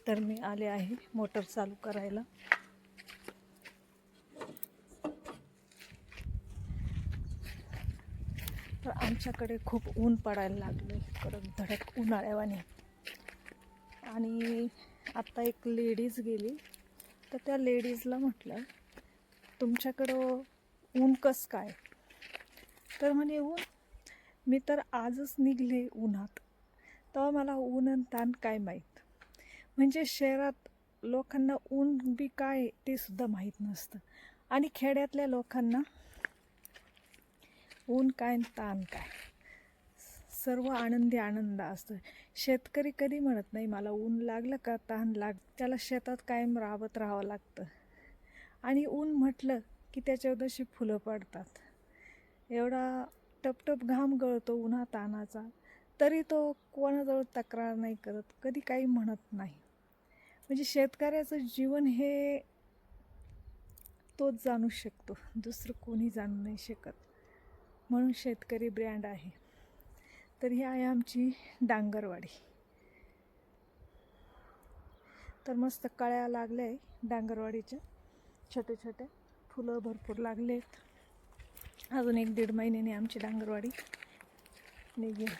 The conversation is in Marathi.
तर मी आले आहे मोटर चालू करायला. तर आमच्याकडे खूप ऊन पडायला लागलं, कडक धडक उन्हाळ्यावानी. आणि आत्ता एक लेडीज गेली, तर त्या लेडीजला म्हटलं तुमच्याकडं ऊन कसं काय? तर म्हणे ऊन, मी तर आजच निघले उन्हात, तेव्हा मला ऊन आणि ताण काय माहीत. म्हणजे शहरात लोकांना ऊन बी काय ते सुद्धा माहीत नसतं, आणि खेड्यातल्या लोकांना ऊन काय ताण काय, सर्व आनंदी आनंद असतो. शेतकरी कधी म्हणत नाही मला ऊन लागलं का ताण त्याला शेतात कायम राबत राहावं लागतं. आणि ऊन म्हटलं की त्याच्यावर अशी फुलं पडतात, एवढा टपटप घाम गळतो उन्हा तानाचा, तरी तो कोणाजवळ तक्रार नाही करत, कधी काही म्हणत नाही. म्हणजे शेतकऱ्याचं जीवन हे तोच जाणू शकतो, दुसरं कोणी जाणू नाही शकत. म्हणून शेतकरी ब्रँड आहे. तर ही आहे आमची डांगरवाडी. तर मस्त कळ्या लागल्या आहे डांगरवाडीच्या, छोटे छोटे फुलं भरपूर लागलेत. अजून 1-1.5 महिन्याने आमची डांगरवाडी निघेल.